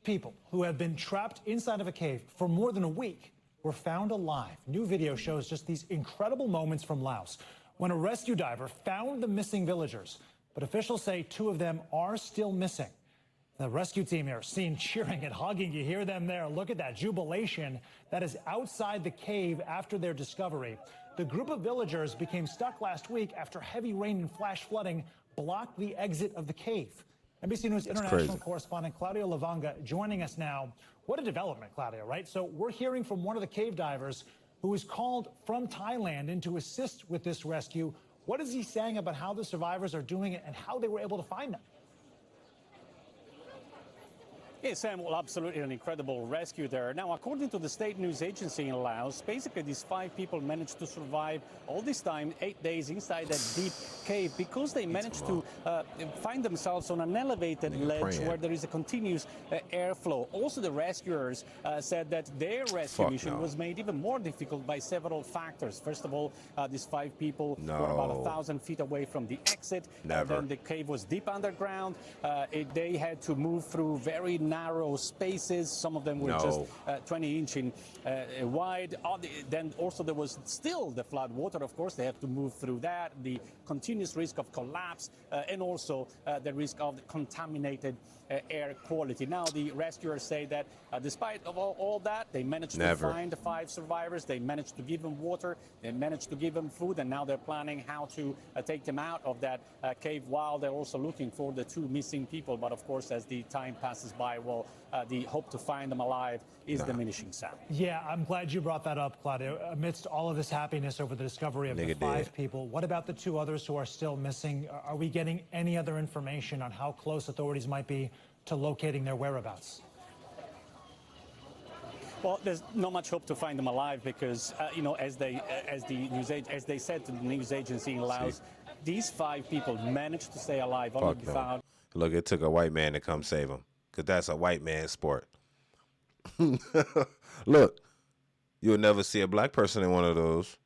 people who have been trapped inside of a cave for more than a week were found alive. New video shows just these incredible moments from Laos when a rescue diver found the missing villagers. But officials say 2 of them are still missing. The rescue team here seen cheering and hugging. You hear them there. Look at that jubilation that is outside the cave after their discovery. The group of villagers became stuck last week after heavy rain and flash flooding blocked the exit of the cave. NBC News international correspondent Claudio Lavanga joining us now. What a development, Claudio, right? So we're hearing from one of the cave divers who was called from Thailand in to assist with this rescue. What is he saying about how the survivors are doing it and how they were able to find them? Yes, Sam, well, absolutely an incredible rescue there. Now, according to the state news agency in Laos, basically these 5 people managed to survive all this time, 8 days inside that deep cave, because they managed to find themselves on an elevated ledge where there is a continuous airflow. Also, the rescuers said that their rescue mission was made even more difficult by several factors. First of all, these 5 people were about 1,000 feet away from the exit. Then the cave was deep underground. They had to move through very narrow spaces. Some of them were just 20-inch wide. Then also there was still the flood water, of course. They have to move through that, the continuous risk of collapse, and also the risk of contaminated air quality. Now, the rescuers say that despite of all that, they managed to find the 5 survivors. They managed to give them water. They managed to give them food. And now they're planning how to take them out of that cave while they're also looking for the 2 missing people. But of course, as the time passes by, well, the hope to find them alive is diminishing, Sam. Yeah, I'm glad you brought that up, Claudio. Amidst all of this happiness over the discovery of the 5 people, what about the 2 others who are still missing? Are we getting any other information on how close authorities might be to locating their whereabouts? Well, there's not much hope to find them alive because, you know, as they said to the news agency in Laos, these 5 people managed to stay alive. Only be found. Look, it took a white man to come save them, because that's a white man's sport. Look, you'll never see a black person in one of those.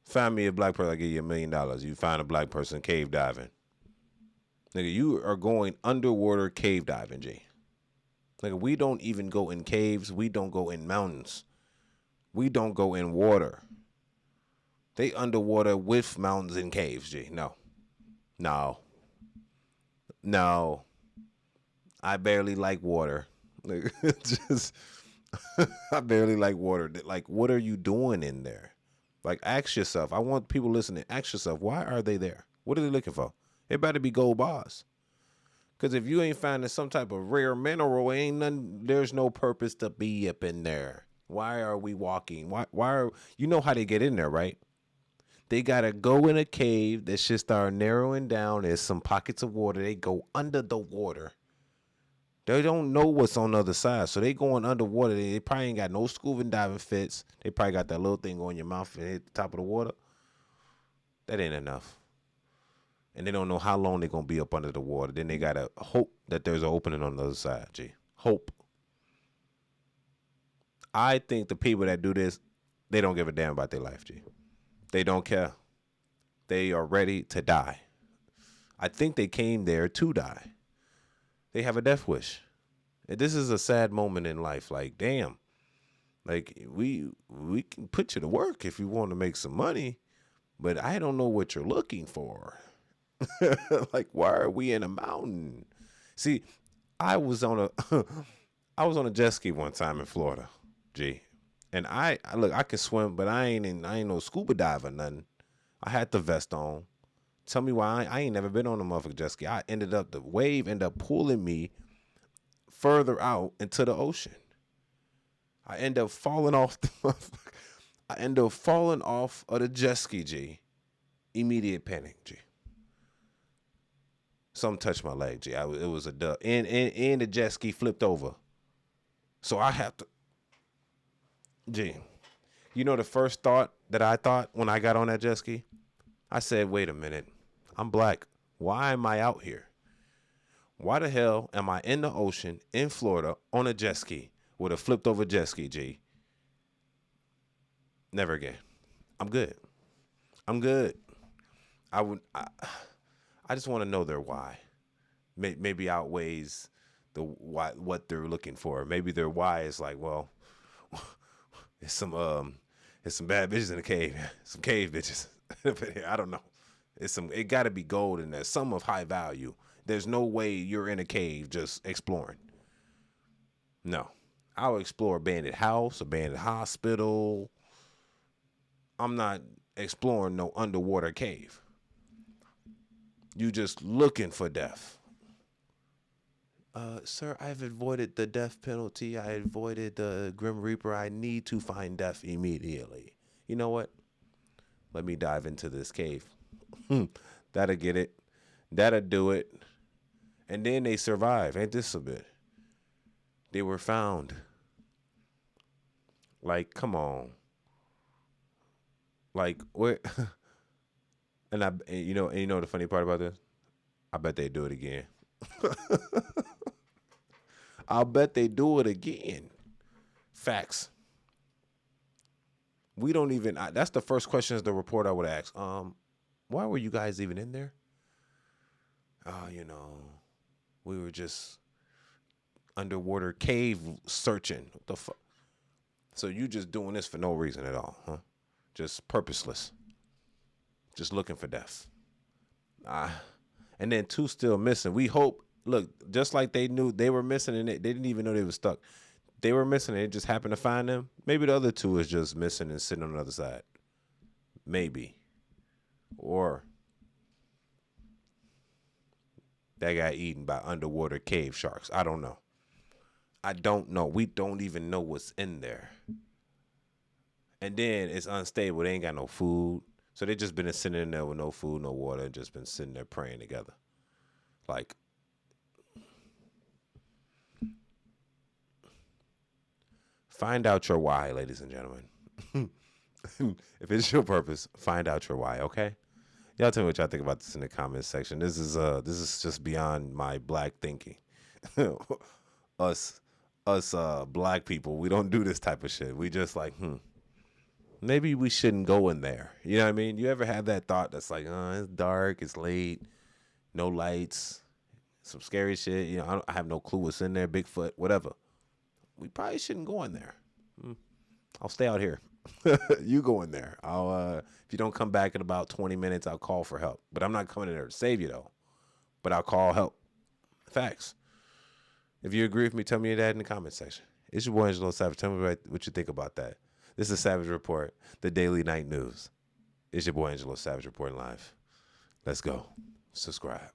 Find me a black person, I'll give you $1 million. You find a black person cave diving. Nigga, you are going underwater cave diving, G. Nigga, we don't even go in caves. We don't go in mountains. We don't go in water. They underwater with mountains and caves, G. No. I barely like water. Just, I barely like water. Like, what are you doing in there? Like, ask yourself. I want people listening. Ask yourself, why are they there? What are they looking for? It better be gold bars. Because if you ain't finding some type of rare mineral, there's no purpose to be up in there. Why are we walking? Why are, you know how they get in there, right? They got to go in a cave that should start narrowing down. There's some pockets of water. They go under the water. They don't know what's on the other side. So they going underwater. They probably ain't got no scuba diving fits. They probably got that little thing on your mouth and hit the top of the water. That ain't enough. And they don't know how long they're going to be up under the water. Then they got to hope that there's an opening on the other side, G. Hope. I think the people that do this, they don't give a damn about their life, G. They don't care. They are ready to die. I think they came there to die. They have a death wish. And this is a sad moment in life. Like, damn. Like, we can put you to work if you want to make some money, but I don't know what you're looking for. Like, why are we in a mountain? See, I was on a jet ski one time in Florida, G. And I look, I can swim, but I ain't no scuba diver, nothing. I had the vest on. Tell me why I ain't never been on a motherfucking jet ski. The wave ended up pulling me further out into the ocean. I end up falling off of the jet ski, G. Immediate panic, G. Something touched my leg, G. It was a duck. And the jet ski flipped over. So I have to, G. You know the first thought that I thought when I got on that jet ski? I said, wait a minute. I'm black. Why am I out here? Why the hell am I in the ocean in Florida on a jet ski with a flipped over jet ski, G? Never again. I'm good. I just want to know their why. Maybe outweighs what they're looking for. Maybe their why is like, well, it's some bad bitches in the cave, some cave bitches. I don't know. It got to be gold in there, some of high value. There's no way you're in a cave just exploring. No, I'll explore abandoned house, abandoned hospital. I'm not exploring no underwater cave. You just looking for death. Sir, I've avoided the death penalty. I avoided the Grim Reaper. I need to find death immediately. You know what? Let me dive into this cave. That'll get it. That'll do it. And then they survive. Ain't this a bit? They were found. Like, come on. Like, where? And you know the funny part about this? I bet they do it again. I'll bet they do it again. Facts. We don't even. That's the first question as the reporter I would ask. Why were you guys even in there? Oh, we were just underwater cave searching. What the fuck? So you just doing this for no reason at all, huh? Just purposeless. Just looking for death. And then 2 still missing. We hope. Look, just like they knew they were missing and they didn't even know they were stuck. They were missing and it just happened to find them. Maybe the other 2 is just missing and sitting on the other side. Maybe. Or that got eaten by underwater cave sharks. I don't know. We don't even know what's in there. And then it's unstable. They ain't got no food. So they just been sitting in there with no food, no water, and just been sitting there praying together. Like, find out your why, ladies and gentlemen. If it's your purpose, find out your why, okay? Y'all tell me what y'all think about this in the comments section. This is just beyond my black thinking. Us black people, we don't do this type of shit. We just like, maybe we shouldn't go in there. You know what I mean? You ever have that thought that's like, it's dark, it's late, no lights, some scary shit. I have no clue what's in there, Bigfoot, whatever. We probably shouldn't go in there. I'll stay out here. You go in there. If you don't come back in about 20 minutes, I'll call for help. But I'm not coming in there to save you, though. But I'll call help. Facts. If you agree with me, tell me that in the comment section. It's your boy Angelo Savage. Tell me what you think about that. This is Savage Report, the Daily Night News. It's your boy Angelo Savage reporting live. Let's go. Subscribe.